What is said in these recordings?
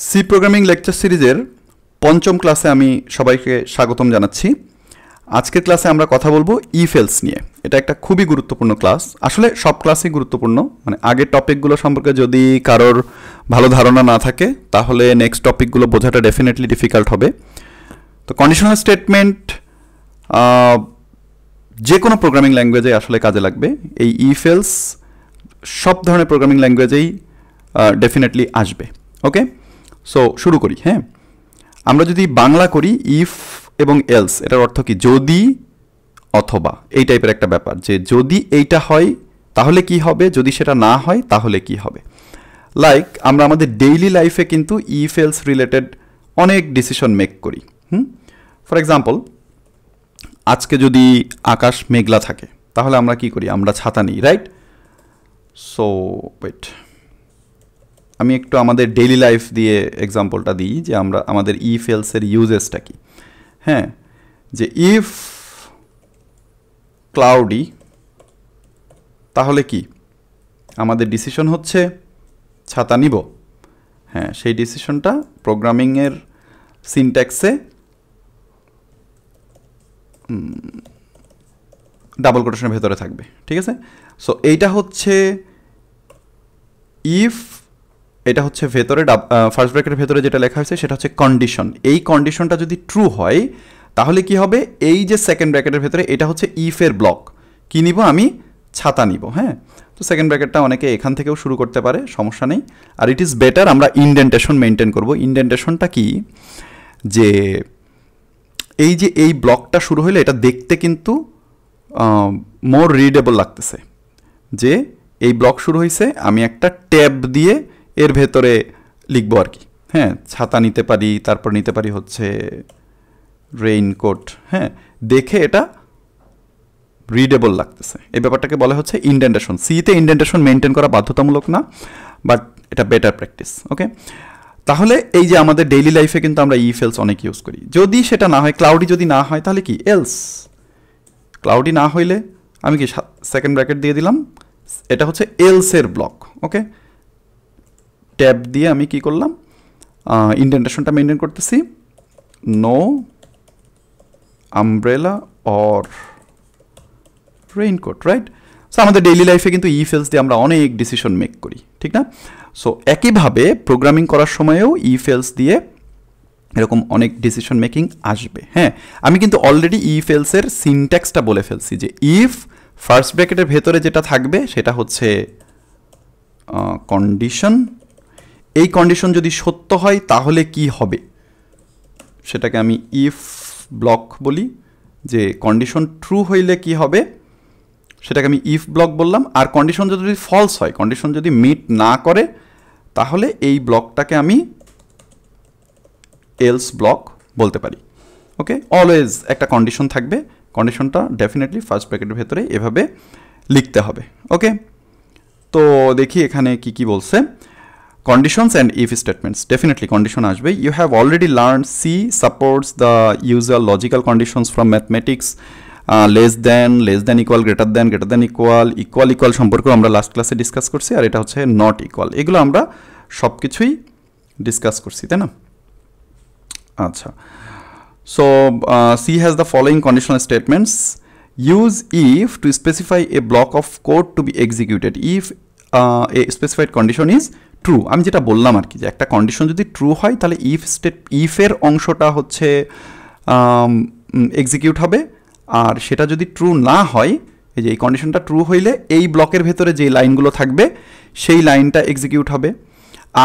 C programming lecture সিরিজের পঞ্চম ক্লাসে আমি সবাইকে স্বাগতম জানাচ্ছি। আজকের ক্লাসে আমরা কথা বলবো ইফ এলস নিয়ে। এটা একটা খুবই গুরুত্বপূর্ণ ক্লাস, আসলে সব ক্লাসই গুরুত্বপূর্ণ। মানে আগের টপিকগুলো সম্পর্কে যদি কারোর ভালো ধারণা না থাকে তাহলে নেক্সট টপিকগুলো বোঝাটা ডেফিনেটলি ডিফিকাল্ট হবে। তো কন্ডিশনাল স্টেটমেন্ট যে কোনো প্রোগ্রামিং ল্যাঙ্গুয়েজে আসলে কাজে লাগবে। এই ইফ এলস সব ধরনের প্রোগ্রামিং ল্যাঙ্গুয়েজেই ডেফিনেটলি আসবে। ওকে, সো শুরু করি। হ্যাঁ, আমরা যদি বাংলা করি ইফ এবং এলস, এটার অর্থ কি? যদি অথবা, এই টাইপের একটা ব্যাপার, যে যদি এইটা হয় তাহলে কি হবে, যদি সেটা না হয় তাহলে কি হবে। লাইক আমরা আমাদের ডেইলি লাইফে কিন্তু ইফ এলস রিলেটেড অনেক ডিসিশন মেক করি। ফর এক্সাম্পল, আজকে যদি আকাশ মেঘলা থাকে তাহলে আমরা কি করি? আমরা ছাতা নিই, রাইট? সো ওয়েট, আমি একটু আমাদের ডেইলি লাইফ দিয়ে এক্সাম্পলটা দিই যে আমরা আমাদের ইফ এলসের ইউজেসটা কি। হ্যাঁ, যে ইফ ক্লাউডি তাহলে কি আমাদের ডিসিশন হচ্ছে ছাতা নিব। হ্যাঁ, সেই ডিসিশনটা প্রোগ্রামিংয়ের সিনট্যাক্সে ডাবল কোটেশনের ভেতরে থাকবে, ঠিক আছে? সো এইটা হচ্ছে ইফ, এটা হচ্ছে ভেতরে ফার্স্ট ব্র্যাকেটের ভেতরে যেটা লেখা হয়েছে সেটা হচ্ছে কন্ডিশন। এই কন্ডিশনটা যদি ট্রু হয় তাহলে কি হবে? এই যে সেকেন্ড ব্র্যাকেটের ভেতরে এটা হচ্ছে ইফের ব্লক। কি নিব? আমি ছাতা নিব। হ্যাঁ, তো সেকেন্ড ব্র্যাকেটটা অনেকে এখান থেকেও শুরু করতে পারে, সমস্যা নেই। আর ইট ইজ বেটার আমরা ইনডেন্টেশন মেনটেন করব। ইনডেন্টেশনটা কি? যে এই যে এই ব্লকটা শুরু হলে এটা দেখতে কিন্তু মোর রিডেবল লাগতেছে, যে এই ব্লক শুরু হয়েছে, আমি একটা ট্যাব দিয়ে এর ভেতরে লিখবো আর কি। হ্যাঁ, ছাতা নিতে পারি, তারপর নিতে পারি হচ্ছে রেইনকোট। হ্যাঁ, দেখে এটা রিডেবল লাগতেছে, এই ব্যাপারটাকে বলা হচ্ছে ইনডেন্টেশন। সিতে ইনডেন্টেশন মেনটেন করা বাধ্যতামূলক না, বাট এটা বেটার প্র্যাকটিস। ওকে, তাহলে এই যে আমাদের ডেইলি লাইফে কিন্তু আমরা ইফ এলস অনেক ইউজ করি। যদি সেটা না হয়, ক্লাউডি যদি না হয় তাহলে কি? এলস। ক্লাউডি না হইলে আমি কি সেকেন্ড ব্র্যাকেট দিয়ে দিলাম, এটা হচ্ছে এলসের ব্লক। ওকে, ট্যাব দিয়ে আমি কি করলাম? ইনডেন্টেশনটা মেনটেন করতেছি, no umbrella or raincoat, right? So আমাদের ডেইলি লাইফে কিন্তু ইফ এলস দিয়ে আমরা অনেক ডিসিশন মেক করি, ঠিক না? সো একইভাবে প্রোগ্রামিং করার সময়ও ইফ এলস দিয়ে এরকম অনেক ডিসিশন মেকিং আসবে। হ্যাঁ, আমি কিন্তু অলরেডি ইফ এলসের সিনট্যাক্সটা বলে ফেলছি, যে ইফ ফার্স্ট ব্র্যাকেটের ভেতরে যেটা থাকবে সেটা হচ্ছে কন্ডিশন। এই কন্ডিশন যদি সত্য হয় তাহলে কি হবে সেটাকে আমি ইফ ব্লক বলি। যে কন্ডিশন ট্রু হইলে কি হবে সেটাকে আমি ইফ ব্লক বললাম। আর কন্ডিশন যদি ফলস হয়, কন্ডিশন যদি মিট না করে, তাহলে এই ব্লকটাকে আমি এলস ব্লক বলতে পারি। ওকে, অলওয়েজ একটা কন্ডিশন থাকবে, কন্ডিশনটা ডেফিনেটলি ফার্স্ট ব্র্যাকেটের ভেতরে এভাবে লিখতে হবে। ওকে, তো দেখি এখানে কি কি বলছে। Conditions and if statements, definitely condition আসবে। You have already learned C supports the usual logical conditions from mathematics, less than equal, greater than equal সম্পর্কে আমরা লাস্ট ক্লাসে ডিসকাস করছি। আর এটা হচ্ছে নট ইকুয়াল, এগুলো আমরা সব কিছুই ডিসকাস করছি, তাই না? আচ্ছা, so C has the following conditional statements. Use if to specify a block of code to be executed if a specified condition is true. আমি যেটা বললাম আর কি, যে একটা কন্ডিশন যদি ট্রু হয় তাহলে ইফের অংশটা হচ্ছে এক্সিকিউট হবে। আর সেটা যদি ট্রু না হয়, এই যে এই কন্ডিশনটা ট্রু হইলে এই ব্লকের ভেতরে যে লাইনগুলো থাকবে সেই লাইনটা এক্সিকিউট হবে।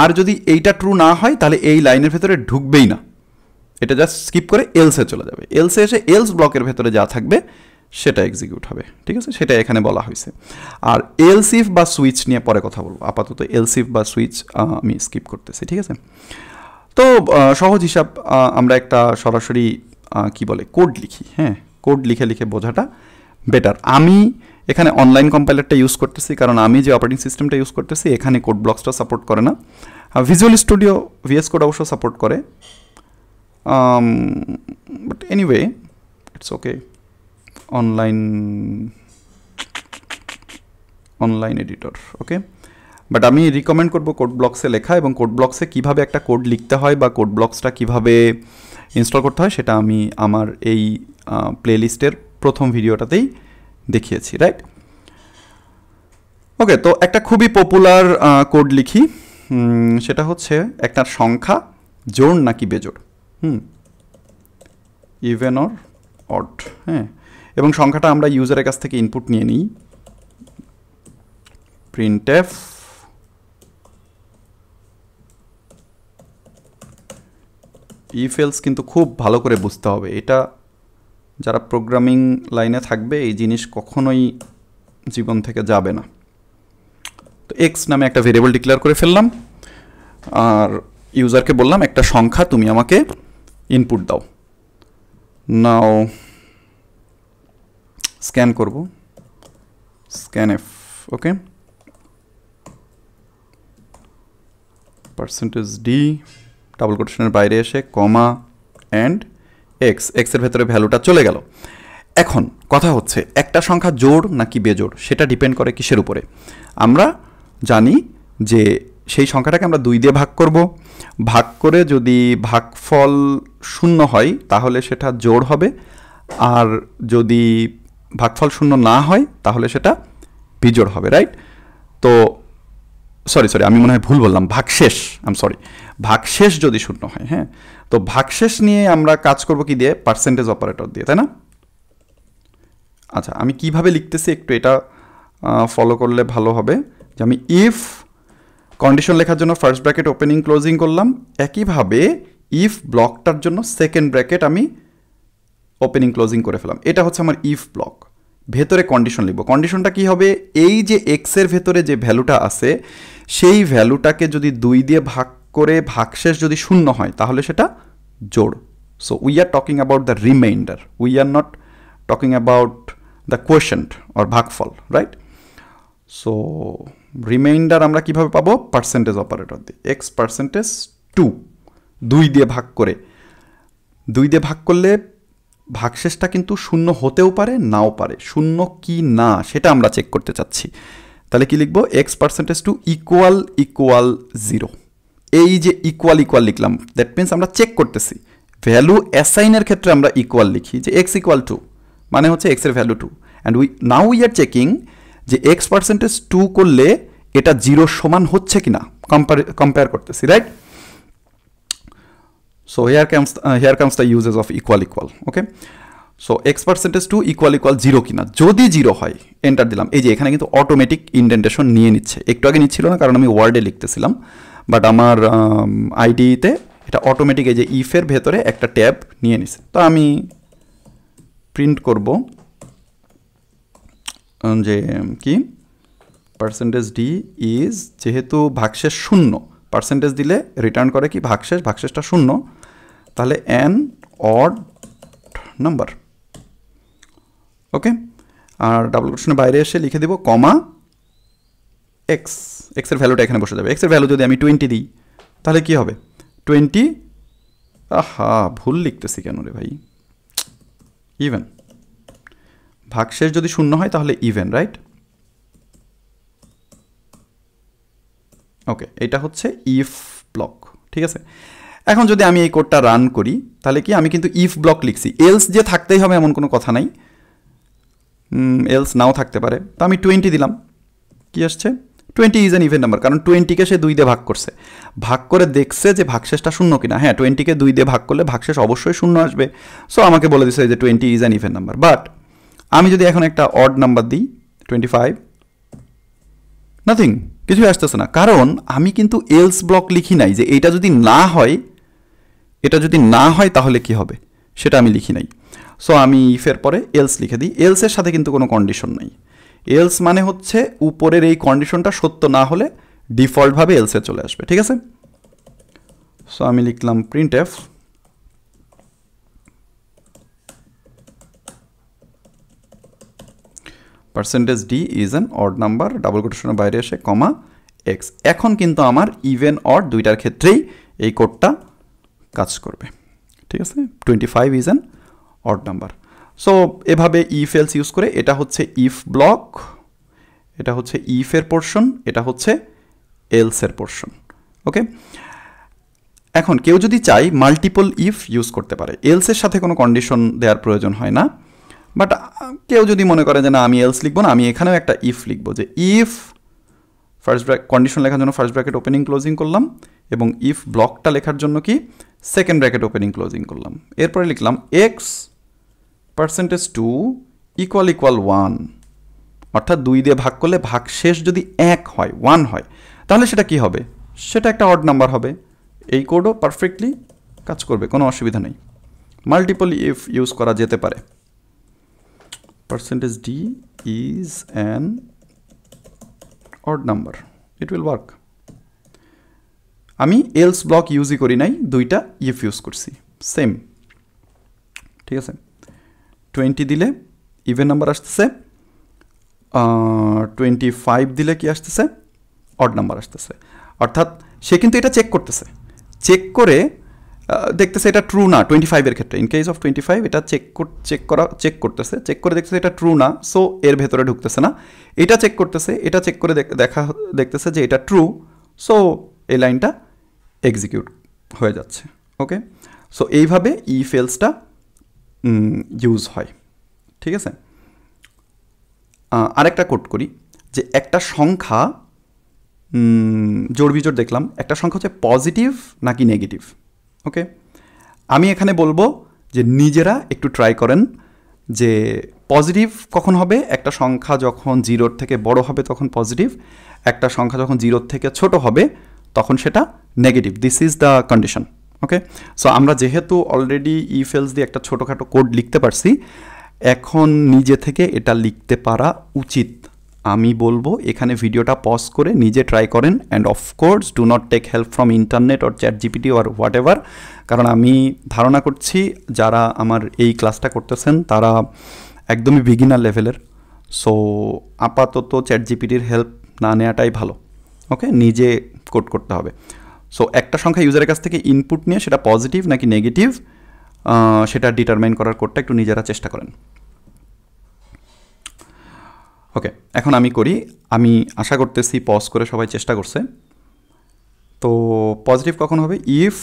আর যদি এইটা ট্রু না হয় তাহলে এই লাইনের ভেতরে ঢুকবেই না, এটা জাস্ট স্কিপ করে এলসে চলে যাবে। এলসে এসে এলস ব্লকের ভেতরে যা থাকবে সেটা এক্সিকিউট হবে, ঠিক আছে? সেটা এখানে বলা হয়েছে। আর এলস ইফ বা সুইচ নিয়ে পরে কথা বলবো, আপাতত এলস ইফ বা সুইচ আমি স্কিপ করতেছি, ঠিক আছে? তো সহজ হিসাব, আমরা একটা সরাসরি কি বলে কোড লিখি। হ্যাঁ, কোড লিখে বোঝাটা বেটার। আমি এখানে অনলাইন কম্পাইলারটা ইউজ করতেছি, কারণ আমি যে অপারেটিং সিস্টেমটা ইউজ করতেছি এখানে কোড ব্লকসটা সাপোর্ট করে না। ভিজুয়াল স্টুডিও ভিএস কোড অবশ্য সাপোর্ট করে, but anyway it's okay. Online editor, okay. But আমি রিকমেন্ড করব কোড ব্লকসে লেখা, এবং কোড ব্লকসে কীভাবে একটা কোড লিখতে হয় বা কোড ব্লকসটা কীভাবে ইনস্টল করতে হয় সেটা আমি আমার এই প্লেলিস্টের প্রথম ভিডিওটাতেই দেখিয়েছি, রাইট? ওকে, তো একটা খুবই পপুলার কোড লিখি, সেটা হচ্ছে একটা সংখ্যা জোড় নাকি বেজোড়, ইভেন অর অড, হ্যাঁ, এবং সংখ্যাটা আমরা ইউজারের কাছ থেকে ইনপুট নিয়ে নিই, printf if else কিন্তু খুব ভালো করে বুঝতে হবে, এটা যারা প্রোগ্রামিং লাইনে থাকবে এই জিনিস কখনোই জীবন থেকে যাবে না। তো এক্স নামে একটা ভেরিয়েবল ডিক্লেয়ার করে ফেললাম, আর ইউজারকে বললাম একটা সংখ্যা তুমি আমাকে ইনপুট দাও। নাও স্ক্যান করব, স্ক্যানএফ, ওকে, %d ডাবল কোটেশনের বাইরে এসে কমা অ্যান্ড এক্স, এক্সের ভেতরে ভ্যালুটা চলে গেল। এখন কথা হচ্ছে একটা সংখ্যা জোড় নাকি বেজোড় সেটা ডিপেন্ড করে কিসের উপরে? আমরা জানি যে সেই সংখ্যাটাকে আমরা 2 দিয়ে ভাগ করব, ভাগ করে যদি ভাগফল 0 হয় তাহলে সেটা জোড় হবে, আর যদি ভাগফল 0 না হয় তাহলে সেটা বিজোড় হবে, রাইট? তো সরি আমি মনে হয় ভুল বললাম, ভাগশেষ, ভাগশেষ যদি 0 হয়, হ্যাঁ, তো ভাগশেষ নিয়ে আমরা কাজ করব কি দিয়ে? পার্সেন্টেজ অপারেটর দিয়ে, তাই না? আচ্ছা, আমি কিভাবে লিখতেছি একটু এটা ফলো করলে ভালো হবে, যে আমি ইফ কন্ডিশন লেখার জন্য ফার্স্ট ব্র্যাকেট ওপেনিং ক্লোজিং করলাম, একইভাবে ইফ ব্লকটার জন্য সেকেন্ড ব্র্যাকেট আমি ওপেনিং ক্লোজিং করে ফেলাম। এটা হচ্ছে আমার ইফ ব্লক। ভেতরে কন্ডিশন লিখব। কন্ডিশনটা কি হবে? এই যে এক্সের ভেতরে যে ভ্যালুটা আছে সেই ভ্যালুটাকে যদি 2 দিয়ে ভাগ করে ভাগশেষ যদি 0 হয় তাহলে সেটা জোড়। So we are talking about the remainder, we are not talking about the quotient or ভাগফল, রাইট? সো রিমাইন্ডার আমরা কিভাবে পাবো? পার্সেন্টেজ অপারেটর দিয়ে, এক্স পার্সেন্টেজ 2, 2 দিয়ে ভাগ করে, 2 দিয়ে ভাগ করলে ভাগশেষটা কিন্তু 0 হতেও পারে নাও পারে, 0 কি না সেটা আমরা চেক করতে চাচ্ছি। তাহলে কি লিখবো? X percentage 2 equal 0। এই যে ইকুয়াল লিখলাম, দ্যাট মিনস আমরা চেক করতেছি। ভ্যালু অ্যাসাইনের ক্ষেত্রে আমরা ইকুয়াল লিখি, যে এক্স ইকুয়াল 2 মানে হচ্ছে এক্সের value 2, and we are checking যে এক্স পার্সেন্টেজ 2 করলে এটা 0 সমান হচ্ছে কিনা কম্পেয়ার করতেছি, right? So here comes the uses of equal, okay? So x percentage 2 equal 0 কিনা, যদি 0 হয় এন্টার দিলাম। এই যে এখানে কিন্তু অটোমেটিক ইন্ডেন্টেশন নিয়ে নিচ্ছে, একটু আগে নিচ্ছিল না কারণ আমি ওয়ার্ডে লিখতেছিলাম, বাট আমার আইডিতে এটা অটোমেটিক এই যে ইফের ভেতরে একটা ট্যাব নিয়ে নিছে। তো আমি প্রিন্ট করব যে কি পার্সেন্টেজ ডি ইজ, যেহেতু ভাগশেষ 0, পার্সেন্টেজ দিলে রিটার্ন করে কি ভাগশেষটা 0, তাহলে অ্যান অড নাম্বার, ওকে? আর ডাবল কোটেশনের বাইরে এসে লিখে দিব কমা এক্স, এক্সের ভ্যালুটা এখানে বসে যাবে। এক্সের ভ্যালু যদি আমি 20 দিই তাহলে কি হবে? 20, আহা ভুল লিখতেছি কেন রে ভাই, ইভেন, ভাগশেষ যদি 0 হয় তাহলে ইভেন, রাইট? ওকে, এটা হচ্ছে ইফ ব্লক, ঠিক আছে? এখন যদি আমি এই কোডটা রান করি তাহলে কি, আমি কিন্তু ইফ ব্লক লিখছি, এলস যে থাকতেই হবে এমন কোনো কথা নাই, এলস নাও থাকতে পারে। তো আমি 20 দিলাম, কি আসছে? 20 ইজ অ্যান ইভেন নাম্বার, কারণ 20কে সে 2 দিয়ে ভাগ করছে, ভাগ করে দেখছে যে ভাগশেষটা 0 কিনা। হ্যাঁ, 20কে 2 দিয়ে ভাগ করলে ভাগশেষ অবশ্যই 0 আসবে। সো আমাকে বলে দিচ্ছে যে 20 is an even number. But আমি যদি এখন একটা অড নাম্বার দিই 25, নাথিং, কিছুই আসতেছে না, কারণ আমি কিন্তু এলস ব্লক লিখি নাই যে এটা যদি না হয়, তাহলে কি হবে সেটা আমি লিখি নাই। সো আমি ইফের পরে এলস লিখে দিই। এলসের সাথে কিন্তু কোনো কন্ডিশন নাই। এলস মানে হচ্ছে উপরের এই কন্ডিশনটা সত্য না হলে ডিফল্টভাবে এলসে চলে আসবে, ঠিক আছে? সো আমি লিখলাম printf percentage d is an odd number, double কোটেশনের বাইরে এসে কমা এক্স। এখন কিন্তু আমার ইভেন অড দুইটার ক্ষেত্রেই এই কোডটা কাজ করবে, ঠিক আছে? 25 is an odd number. So এভাবে ইফ এলস ইউজ করে, এটা হচ্ছে ইফ ব্লক, এটা হচ্ছে ইফের পোর্শন, এটা হচ্ছে এলসের পোর্শন। ওকে, এখন কেউ যদি চাই মাল্টিপল ইফ ইউজ করতে পারে, এলসের সাথে কোনো কন্ডিশন দেওয়ার প্রয়োজন হয় না। বাট কেউ যদি মনে করে যে না আমি এলস লিখবো না, আমি এখানেও একটা ইফ লিখবো, যে ইফ ফার্স্ট কন্ডিশন লেখার জন্য ফার্স্ট ব্র্যাকেট ওপেনিং ক্লোজিং করলাম, এবং ইফ ব্লকটা লেখার জন্য কি সেকেন্ড ব্র্যাকেট ওপেনিং ক্লোজিং করলাম। এরপরে লিখলাম এক্স %2 = 1, অর্থাৎ 2 দিয়ে ভাগ করলে ভাগ শেষ যদি 1 হয়, 1 হয়, তাহলে সেটা কি হবে, সেটা একটা অড নাম্বার হবে। এই কোডও পারফেক্টলি কাজ করবে, কোনো অসুবিধা নেই। মাল্টিপল ইফ ইউজ করা যেতে পারে। %d is an odd number, it will work. আমি এলস ব্লক ইউজই করি নাই, দুইটা ইফ ইউজ করছি, সেম। ঠিক আছে, 20 দিলে ইভেন নাম্বার আসতেছে, 25 দিলে কি আসতেছে, অড নাম্বার আসতেছে। অর্থাৎ সে কিন্তু এটা চেক করতেছে, চেক করে দেখতেছে এটা ট্রু না 25-এর ক্ষেত্রে। ইন কেস অফ 25 এটা চেক করতেছে, চেক করে দেখতেছে এটা ট্রু না, সো এর ভেতরে ঢুকতেছে না। এটা চেক করতেছে, এটা চেক করে দেখতেছে যে এটা ট্রু, সো এই লাইনটা এক্সিকিউট হয়ে যাচ্ছে। ওকে, সো এইভাবে ইফ এলসটা ইউজ হয়। ঠিক আছে, আরেকটা কোড করি, যে একটা সংখ্যা জোড় বিজোড় দেখলাম, একটা সংখ্যা হচ্ছে পজিটিভ নাকি নেগেটিভ। ওকে, আমি এখানে বলবো যে নিজেরা একটু ট্রাই করেন যে পজিটিভ কখন হবে, একটা সংখ্যা যখন 0-র থেকে বড় হবে তখন পজিটিভ, একটা সংখ্যা যখন 0-র থেকে ছোট হবে তখন সেটা negative. This is the condition. Okay, so আমরা যেহেতু অলরেডি ইফ এলস দিয়ে একটা ছোটোখাটো কোড লিখতে পারছি, এখন নিজে থেকে এটা লিখতে পারা উচিত। আমি বলবো এখানে ভিডিওটা পজ করে নিজে ট্রাই করেন, and of course do not take help from internet or ChatGPT or whatever, কারণ আমি ধারণা করছি যারা আমার এই ক্লাসটা করতেছেন তারা একদমই বিগিনার লেভেলের। সো আপাতত ChatGPTর হেল্প না নেওয়াটাই ভালো। ওকে, নিজে কোড করতে হবে। সো একটা সংখ্যা ইউজারের কাছ থেকে ইনপুট নিয়ে সেটা পজিটিভ নাকি নেগেটিভ সেটা ডিটারমাইন করার কোডটা একটু নিজেরা চেষ্টা করেন। ওকে, এখন আমি করি, আমি আশা করতেছি পজ করে সবাই চেষ্টা করছে। তো পজিটিভ কখন হবে, ইফ,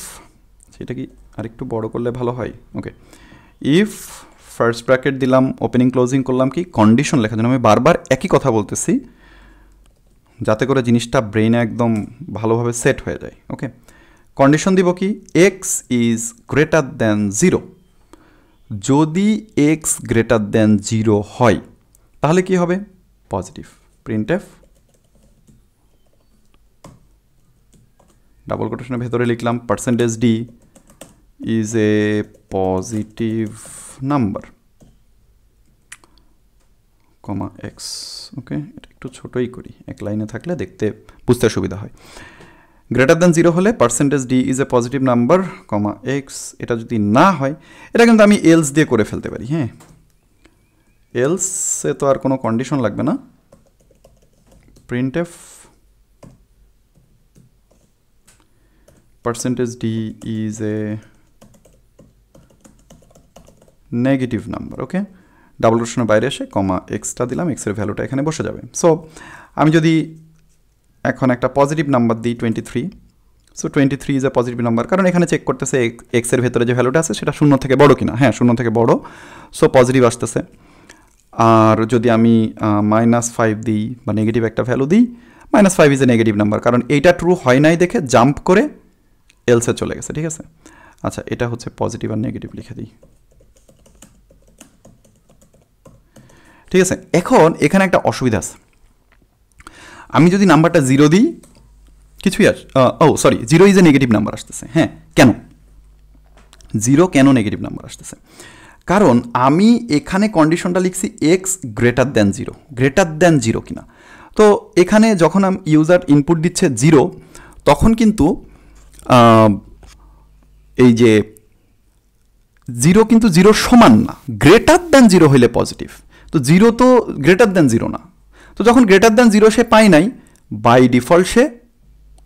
সেটা কি আরেকটু বড় করলে ভালো হয়। ওকে, ইফ ফার্স্ট ব্র্যাকেট দিলাম, ওপেনিং ক্লোজিং করলাম, কি কন্ডিশন লেখার জন্য আমি বারবার একই কথা বলতেছি যাতে করে জিনিসটা ব্রেইনে একদম ভালোভাবে সেট হয়ে যায়। ওকে, কন্ডিশন দিব কি, এক্স ইজ গ্রেটার দ্যান 0। যদি এক্স গ্রেটার দ্যান 0 হয় তাহলে কি হবে, পজিটিভ। প্রিন্টএফ ডাবল কোটেশনের ভেতরে লিখলাম %d is a positive number, comma x. Okay, এটা একটু ছোটোই করি, এক লাইনে থাকলে দেখতে বুঝতে সুবিধা হয়। গ্রেটার দ্যান 0 হলে %d is a positive number, comma x. এটা যদি না হয়, এটা কিন্তু আমি এলস দিয়ে করে ফেলতে পারি। হ্যাঁ, এলসে তো আর কোনো কন্ডিশন লাগবে না। Printf %d is a negative number. Okay, double কোটেশনের বাইরে এসে কমা এক্সটা দিলাম, এক্সের ভ্যালুটা এখানে বসে যাবে। সো আমি যদি এখন একটা পজিটিভ নাম্বার দিই 23, so 23 is a positive number, কারণ এখানে চেক করতেছে এক্সের ভেতরে যে ভ্যালুটা আছে সেটা 0 থেকে বড় কিনা। হ্যাঁ, 0 থেকে বড়, সো পজিটিভ আসতেছে। আর যদি আমি -5 দিই বা নেগেটিভ একটা ভ্যালু দিই, -5 ইজ এ নেগেটিভ নাম্বার, কারণ এইটা ট্রু হয় নাই দেখে জাম্প করে এলসে চলে গেছে। ঠিক আছে, আচ্ছা, এটা হচ্ছে পজিটিভ আর নেগেটিভ লিখে দিই। ঠিক আছে, এখন এখানে একটা অসুবিধা আছে, আমি যদি নাম্বারটা 0 দিই কিছুই sorry 0 is a negative number আসতেছে। হ্যাঁ, কেন 0 কেন নেগেটিভ নাম্বার আসতেছে, কারণ আমি এখানে কন্ডিশনটা লিখছি x greater than 0, greater than 0 কিনা। তো এখানে যখন ইউজার ইনপুট দিচ্ছে 0, তখন কিন্তু এই যে 0 কিন্তু 0 সমান না, গ্রেটার দ্যান 0 হইলে পজিটিভ। তো 0 তো গ্রেটার দ্যান 0 না, তো যখন গ্রেটার দ্যান 0 সে পায় নাই, বাই ডিফল্ট সে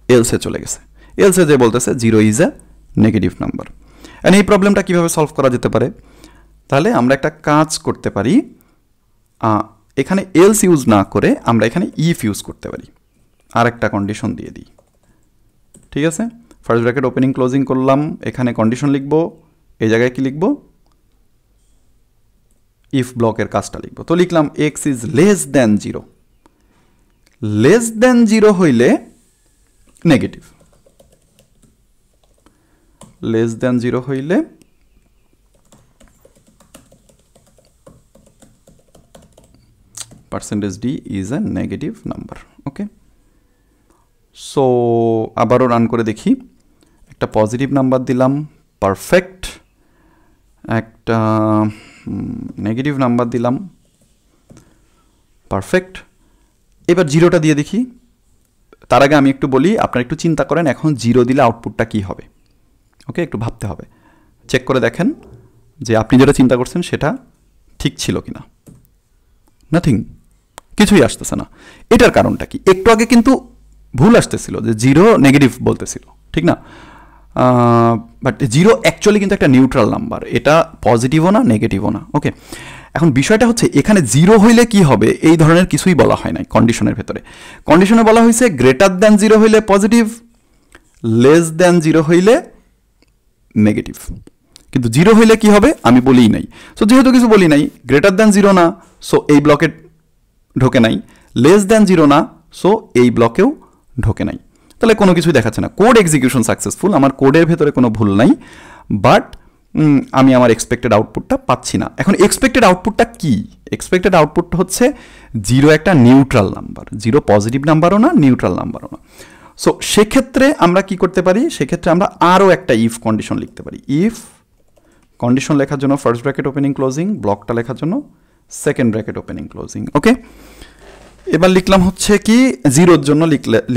এলসে চলে গেছে। এলসে যে বলতেছে 0 is a negative number. And এই প্রবলেমটা কীভাবে সলভ করা যেতে পারে, তাহলে আমরা একটা কাজ করতে পারি, এখানে এলস ইউজ না করে আমরা এখানে ইফ ইউজ করতে পারি। আরেকটা কন্ডিশন দিয়ে দিই, ঠিক আছে। ফার্স্ট ব্র্যাকেট ওপেনিং ক্লোজিং করলাম, এখানে কন্ডিশন লিখব, এই জায়গায় কি লিখব, ইফ ব্লকের কাজটা লিখব। তো লিখলাম x is less than 0, less than 0 হইলে নেগেটিভ, লেস দ্যান 0 হইলে % d is a negative number, okay. So আবারও রান করে দেখি, একটা পজিটিভ নাম্বার দিলাম, পারফেক্ট, একটা নেগেটিভ নাম্বার দিলাম, পারফেক্ট। এবার 0টা দিয়ে দেখি। তার আগে আমি একটু বলি, আপনারা একটু চিন্তা করেন এখন 0 দিলে আউটপুটটা কি হবে, ওকে, একটু ভাবতে হবে। চেক করে দেখেন যে আপনি যেটা চিন্তা করছেন সেটা ঠিক ছিল কিনা। নাথিং, কিছুই আসতেছে না। এটার কারণটা কি? একটু আগে কিন্তু ভুল আসতেছিল, যে 0 নেগেটিভ বলতেছিল, ঠিক না? বাট 0 অ্যাকচুয়ালি কিন্তু একটা নিউট্রাল নাম্বার, এটা পজিটিভও না নেগেটিভও না, ওকে। এখন বিষয়টা হচ্ছে এখানে 0 হইলে কি হবে এই ধরনের কিছুই বলা হয় নাই কন্ডিশনের ভেতরে। কন্ডিশনে বলা হয়েছে গ্রেটার দ্যান 0 হইলে পজিটিভ, লেস দ্যান 0 হইলে নেগেটিভ। কিন্তু 0 হইলে কি হবে আমি বলিই নাই। সো যেহেতু কিছু বলি নাই, গ্রেটার দ্যান 0 না, সো এই ব্লকে ঢোকে নাই, লেস দ্যান 0 না, সো এই ব্লকেও ঢোকে নাই, তাহলে কোনো কিছুই দেখাচ্ছে না। কোড এক্সিকিউশন সাকসেসফুল, আমার কোডের ভেতরে কোনো ভুল নাই, বাট আমি আমার এক্সপেক্টেড আউটপুটটা পাচ্ছি না। এখন এক্সপেক্টেড আউটপুটটা কি? এক্সপেক্টেড আউটপুটটা হচ্ছে 0 একটা নিউট্রাল নাম্বার, 0 পজিটিভ নাম্বারও না নিউট্রাল নাম্বারও না। সো সেক্ষেত্রে আমরা কি করতে পারি? সেক্ষেত্রে আমরা আরও একটা ইফ কন্ডিশন লিখতে পারি। ইফ কন্ডিশন লেখার জন্য ফার্স্ট ব্র্যাকেট ওপেনিং ক্লোজিং, ব্লকটা লেখার জন্য সেকেন্ড ব্র্যাকেট ওপেনিং ক্লোজিং, ওকে। এবার লিখলাম হচ্ছে কি 0-র জন্য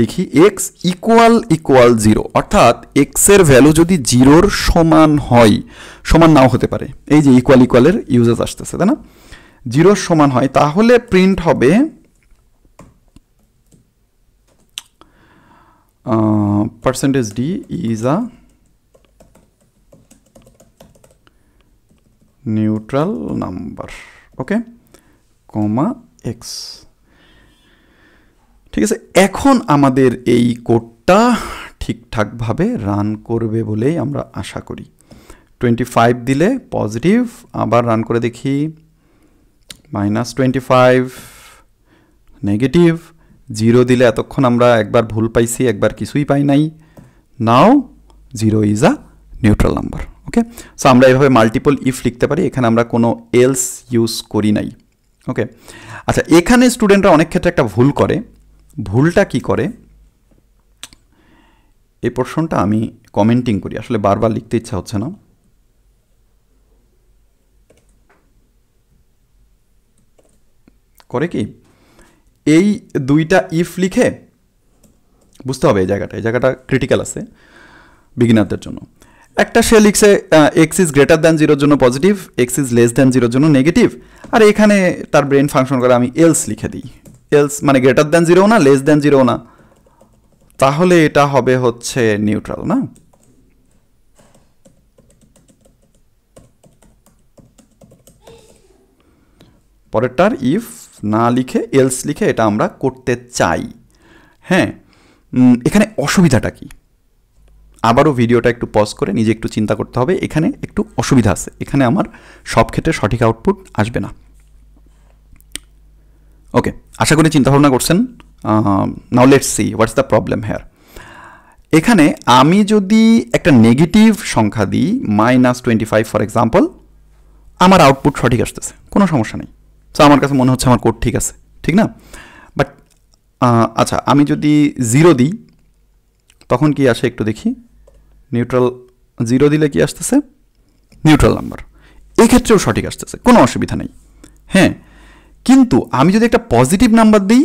লিখি এক্স ইকুয়াল 0, অর্থাৎ এক্সের ভ্যালু যদি 0-র সমান হয়, সমান নাও হতে পারে, এই যে ইকুয়ালের ইউজেস আসতেছে, তাই না? 0-র সমান হয় তাহলে প্রিন্ট হবে % d is a neutral number, okay, comma x, ঠিক আছে। এখন আমাদের এই কোডটা ঠিকঠাকভাবে রান করবে বলেই আমরা আশা করি। 25 দিলে পজিটিভ, আবার রান করে দেখি, -25 নেগেটিভ, 0 দিলে এতক্ষণ আমরা একবার ভুল পাইছি, একবার কিছুই পাই নাই। নাও 0 is a neutral number, okay. So আমরা এভাবে মাল্টিপল ইফ লিখতে পারি, এখানে আমরা কোনো এলস ইউজ করি নাই, ওকে। আচ্ছা, এখানে স্টুডেন্টরা অনেক ক্ষেত্রে একটা ভুল করে। ভুলটা কি করে? এই পোর্শনটা আমি কমেন্টিং করি, আসলে বারবার লিখতে ইচ্ছা হচ্ছে না। করে কি এই দুইটা ইফ লিখে বুঝতে হবে, এই জায়গাটা ক্রিটিক্যাল আছে বিগিনারদের জন্য। একটা সে লিখছে এক্স ইজ গ্রেটার দ্যান 0-র জন্য positive, x is less than 0-র জন্য নেগেটিভ, আর এখানে তার ব্রেন ফাংশন করে আমি এলস লিখে দিই। এলস মানে গ্রেটার দ্যান 0 না, লেস দ্যান 0 না, তাহলে এটা হবে হচ্ছে নিউট্রাল, না? পরেরটার ইফ না লিখে এলস লিখে এটা আমরা করতে চাই। হ্যাঁ, এখানে অসুবিধাটা কি? আবারও ভিডিওটা একটু পজ করে নিজে একটু চিন্তা করতে হবে। এখানে একটু অসুবিধা আছে, এখানে আমার সব ক্ষেত্রে সঠিক আউটপুট আসবে না, ওকে। আশা করি চিন্তা ভাবনা করছেন। Now let's see what's the problem here. এখানে আমি যদি একটা নেগেটিভ সংখ্যা দিই -25 ফর এক্সাম্পল, আমার আউটপুট সঠিক আসতেছে, কোনো সমস্যা নেই। সো আমার কাছে মনে হচ্ছে আমার কোড ঠিক আছে, ঠিক না? বাট আচ্ছা, আমি যদি 0 দিই তখন কি আসে একটু দেখি। নিউট্রাল 0 দিলে কি আসতেছে? Neutral number. এক্ষেত্রেও সঠিক আসতেছে, কোনো অসুবিধা নেই। হ্যাঁ, কিন্তু আমি যদি একটা পজিটিভ নাম্বার দিই,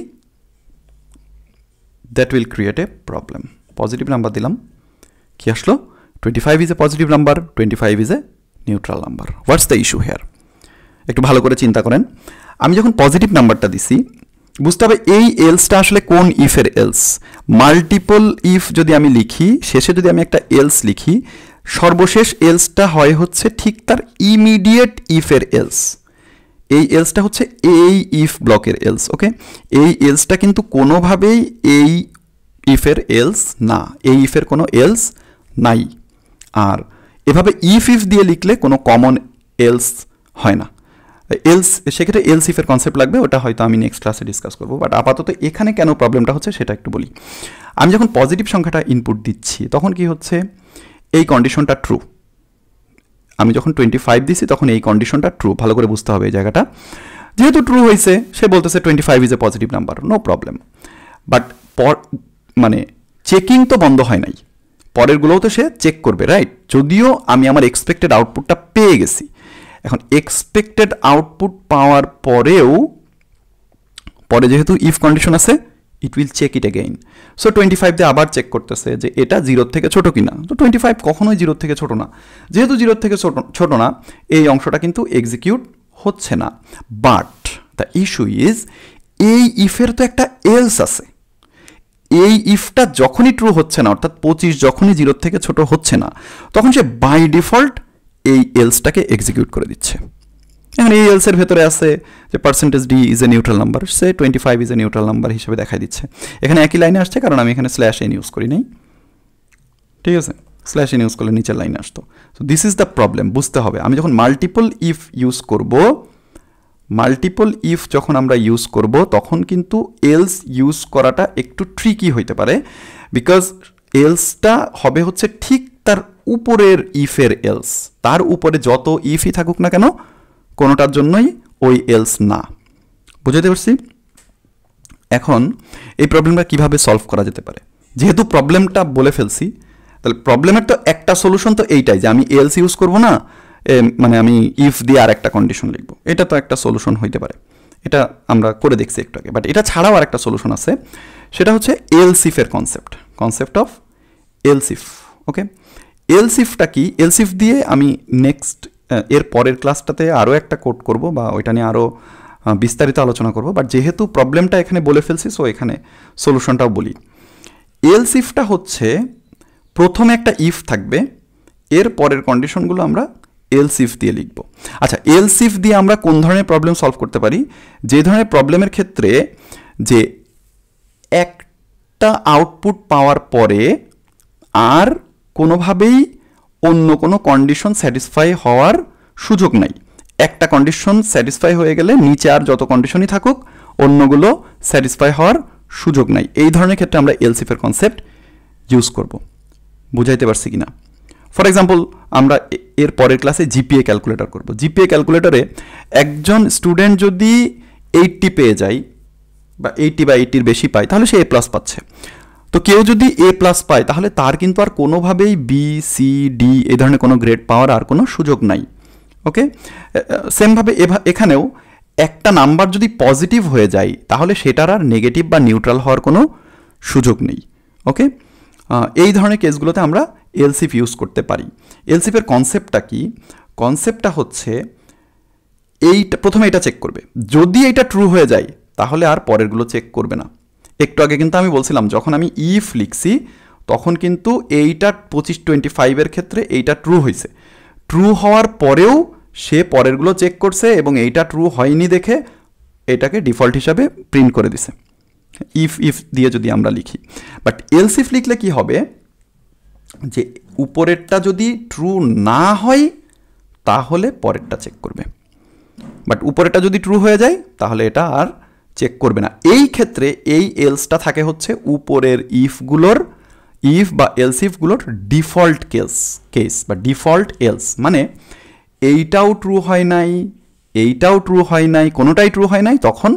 that will create a problem. Positive number দিলাম, কি আসলো? 25 is a positive number, 25 is a neutral number. What's the issue here? একটু ভালো করে চিন্তা করেন। আমি যখন পজিটিভ নাম্বারটা দিছি, বুঝতে হবে এই এলসটা আসলে কোন ইফের এলস। মাল্টিপল ইফ যদি আমি লিখি, শেষে যদি আমি একটা এলস লিখি, সর্বশেষ এলসটা হয় হচ্ছে ঠিক তার ইমিডিয়েট ইফের এলস। এই এলসটা হচ্ছে এই ইফ ব্লকের এলস, ওকে। এই এলসটা কিন্তু কোনোভাবেই এই ইফের এলস না, এই ইফের কোনো এলস নাই। আর এভাবে ইফ দিয়ে লিখলে কোনো কমন এলস হয় না। এলস, সেক্ষেত্রে এলস ইফের কনসেপ্ট লাগবে, ওটা হয়তো আমি নেক্সট ক্লাসে ডিসকাস করবো। বাট আপাতত এখানে কেন প্রবলেমটা হচ্ছে সেটা একটু বলি। আমি যখন পজিটিভ সংখ্যাটা ইনপুট দিচ্ছি তখন কি হচ্ছে, এই কন্ডিশনটা ট্রু। আমি যখন 25 দিছি তখন এই কন্ডিশনটা ট্রু, ভালো করে বুঝতে হবে এই জায়গাটা। যেহেতু ট্রু হয়েছে, সে বলতেছে 25 is a positive number, no problem. But মানে চেকিং তো বন্ধ হয় নাই, পরেরগুলোও তো সে চেক করবে, রাইট? যদিও আমি আমার এক্সপেক্টেড আউটপুটটা পেয়ে গেছি, এখন এক্সপেক্টেড আউটপুট পাওয়ার পরেও পরে যেহেতু ইফ কন্ডিশন আছে, it will check it again. So 25 দিয়ে আবার চেক করতেছে যে এটা 0 থেকে ছোট কিনা। তো 25 কখনোই 0 থেকে ছোট না, যেহেতু 0 থেকে ছোট না, এই অংশটা কিন্তু এক্সিকিউট হচ্ছে না। বাট দ্য ইস্যু ইজ, এই ইফের তো একটা এলস আছে। এই ইফটা যখনই ট্রু হচ্ছে না, অর্থাৎ 25 যখনই 0 থেকে ছোট হচ্ছে না, তখন সে বাই ডিফল্ট এই এলসটাকে এক্সিকিউট করে দিচ্ছে। এখন এই এলসের ভেতরে আছে যে percentage d is a neutral number, say 25 is a neutral number হিসেবে দেখাই দিচ্ছে। এখানে একই লাইনে আসছে কারণ আমি এখানে স্ল্যাশ এন ইউজ করি নাই, ঠিক আছে? স্ল্যাশ এন ইউজ করলে নিচের লাইনে আসতো। So this is the problem, বুঝতে হবে। আমি যখন মাল্টিপল ইফ ইউজ করব, মাল্টিপল ইফ যখন আমরা ইউজ করব তখন কিন্তু এলস ইউজ করাটা একটু ট্রিকি হইতে পারে, বিকজ এলসটা হবে হচ্ছে ঠিক তার উপরের ইফের এলস। তার উপরে যত ইফই থাকুক না কেন, কোনোটার জন্যই ওই এলস না। বুঝতে পারছি? এখন এই প্রবলেমটা কিভাবে সলভ করা যেতে পারে? যেহেতু প্রবলেমটা বলে ফেলছি, তাহলে প্রবলেমের তো একটা সলিউশন তো এইটাই যে আমি এলস ইউজ করব না, মানে আমি ইফ দিয়ে আর একটা কন্ডিশন লিখবো। এটা তো একটা সলিউশন হইতে পারে, এটা আমরা করে দেখছি একটু আগে। বাট এটা ছাড়াও আর একটা সলিউশন আছে, সেটা হচ্ছে এলসিফের কনসেপ্ট অফ এলসিফ। ওকে, এলসিফটা কি? এলসিফ দিয়ে আমি নেক্সট এর পরের ক্লাসটাতে আরও একটা কোড করব বা ওইটা নিয়ে আরও বিস্তারিত আলোচনা করব। বাট যেহেতু প্রবলেমটা এখানে বলে ফেলছি, সো এখানে সলিউশনটাও বলি। এলসিফটা হচ্ছে প্রথমে একটা ইফ থাকবে, এর পরের কন্ডিশনগুলো আমরা এলসিফ দিয়ে লিখব। আচ্ছা, এলসিফ দিয়ে আমরা কোন ধরনের প্রবলেম সলভ করতে পারি? যে ধরনের প্রবলেমের ক্ষেত্রে যে একটা আউটপুট পাওয়ার পরে আর কোনোভাবেই অন্য কোনো কন্ডিশন স্যাটিসফাই হওয়ার সুযোগ নাই। একটা কন্ডিশন স্যাটিসফাই হয়ে গেলে নিচে আর যত কন্ডিশনই থাকুক অন্যগুলো স্যাটিসফাই হওয়ার সুযোগ নাই। এই ধরনের ক্ষেত্রে আমরা এলসিফের কনসেপ্ট ইউজ করব। বুঝাইতে পারছি কিনা? ফর এক্সাম্পল, আমরা এর পরের ক্লাসে জিপিএ ক্যালকুলেটর করব। জিপিএ ক্যালকুলেটরে একজন স্টুডেন্ট যদি 80 পেয়ে যায় বা 80 বা 80-র বেশি পায়, তাহলে সে A+ পাচ্ছে। তো কেউ যদি A+ পায় তাহলে তার কিন্তু আর কোনোভাবেই বি, সি, ডি এই ধরনের কোনো গ্রেড পাওয়ার আর কোনো সুযোগ নাই। ওকে, সেমভাবে এখানেও একটা নাম্বার যদি পজিটিভ হয়ে যায় তাহলে সেটার আর নেগেটিভ বা নিউট্রাল হওয়ার কোনো সুযোগ নেই। ওকে, এই ধরনের কেসগুলোতে আমরা এলসিফ ইউজ করতে পারি। এলসিফের কনসেপ্টটা কি? কনসেপ্টটা হচ্ছে এইটা প্রথমে এটা চেক করবে, যদি এটা ট্রু হয়ে যায় তাহলে আর পরেরগুলো চেক করবে না। একটু আগে কিন্তু আমি বলছিলাম যখন আমি ইফ লিখছি তখন কিন্তু এইটা 25-25-এর ক্ষেত্রে এইটা ট্রু হয়েছে। ট্রু হওয়ার পরেও সে পরেরগুলো চেক করছে এবং এইটা ট্রু হয়নি দেখে এটাকে ডিফল্ট হিসাবে প্রিন্ট করে দিছে, ইফ দিয়ে যদি আমরা লিখি। বাট এলসিফ লিখলে কি হবে, যে উপরেরটা যদি ট্রু না হয় তাহলে পরেরটা চেক করবে, বাট উপরেরটা যদি ট্রু হয়ে যায় তাহলে এটা আর চেক করবে না। এই ক্ষেত্রে এই এলসটা থাকে হচ্ছে উপরের ইফগুলোর, ইফ বা এলসিফগুলোর ডিফল্ট কেস বা ডিফল্ট এলস। মানে এইটাও ট্রু হয় নাই, এইটাও ট্রু হয় নাই, কোনোটাই ট্রু হয় নাই, তখন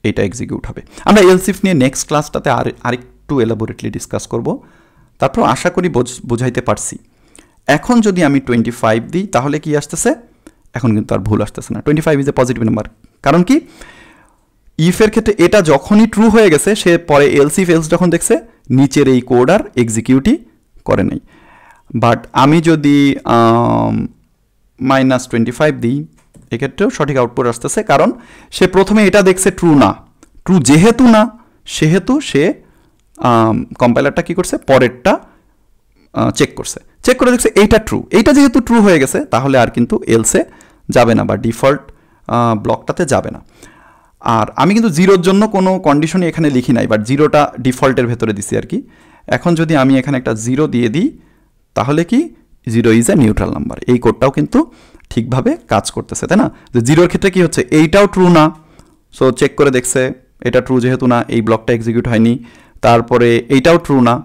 এটা এক্সিকিউট হবে। আমরা এলসিফ নিয়ে নেক্সট ক্লাসটাতে আরেকটু এলাবোরেটলি ডিসকাস করব। তারপর আশা করি বোঝাইতে পারছি। এখন যদি আমি 25 দিই তাহলে কি আসতেছে? এখন কিন্তু আর ভুল আসতেছে না, 25 ইজ এ পজিটিভ নাম্বার। কারণ কি, ইফের ক্ষেত্রে এটা যখনই ট্রু হয়ে গেছে সে পরে এলসিফ এলস যখন দেখছে নিচের এই কোড আর এক্সিকিউটই করে নাই। বাট আমি যদি -25 দিই, এক্ষেত্রেও সঠিক আউটপুট আসতেছে, কারণ সে প্রথমে এটা দেখছে ট্রু না। ট্রু যেহেতু না সেহেতু সে কম্পাইলারটা কি করছে, পরেরটা চেক করছে, চেক করে দেখছে এইটা ট্রু। এইটা যেহেতু ট্রু হয়ে গেছে তাহলে আর কিন্তু এলসে যাবে না বা ডিফল্ট ব্লকটাতে যাবে না। আর আমি কিন্তু জিরোর জন্য কোনো কন্ডিশনই এখানে লিখি নাই, বাট জিরোটা ডিফল্টের ভেতরে দিছি আর কি। এখন যদি আমি এখানে একটা জিরো দিয়ে দিই তাহলে কি zero is a neutral number, এই কোডটাও কিন্তু ঠিকভাবে কাজ করতেছে, তাই না? যে জিরোর ক্ষেত্রে কি হচ্ছে, এইটাও ট্রু না, সো চেক করে দেখছে এটা ট্রু যেহেতু না, এই ব্লকটা এক্সিকিউট হয়নি। তারপরে এইটাও ট্রু না,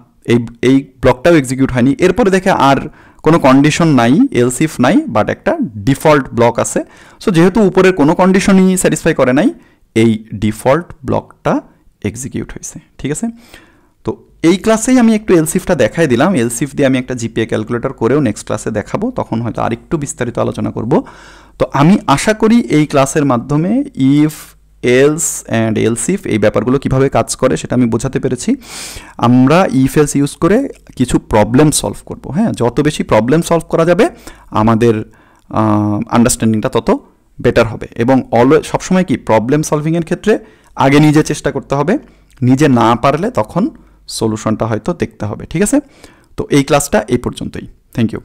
এই ব্লকটাও এক্সিকিউট হয়নি। এরপরে দেখে আর কোনো কন্ডিশন নাই, এলস ইফ নাই, বাট একটা ডিফল্ট ব্লক আছে। সো যেহেতু উপরের কোনো কন্ডিশনই স্যাটিসফাই করে নাই, এই ডিফল্ট ব্লকটা এক্সিকিউট হয়েছে, ঠিক আছে? তো এই ক্লাসেই আমি একটু এলসিফটা দেখাই দিলাম। এলসিফ দিয়ে আমি একটা জিপিএ ক্যালকুলেটর করেও নেক্সট ক্লাসে দেখাবো, তখন হয়তো আরেকটু বিস্তারিত আলোচনা করব। তো আমি আশা করি এই ক্লাসের মাধ্যমে ইফ, এলস অ্যান্ড এলসিফ এই ব্যাপারগুলো কিভাবে কাজ করে সেটা আমি বোঝাতে পেরেছি। আমরা ইফ এলস ইউজ করে কিছু প্রবলেম সলভ করব। হ্যাঁ, যত বেশি প্রবলেম সলভ করা যাবে আমাদের আন্ডারস্ট্যান্ডিংটা তত বেটার হবে। এবং অলওয়েজ সবসময় কি প্রবলেম সলভিংয়ের ক্ষেত্রে আগে নিজে চেষ্টা করতে হবে, নিজে না পারলে তখন সলিউশনটা হয়তো দেখতে হবে, ঠিক আছে? তো এই ক্লাসটা এই পর্যন্তই। Thank you.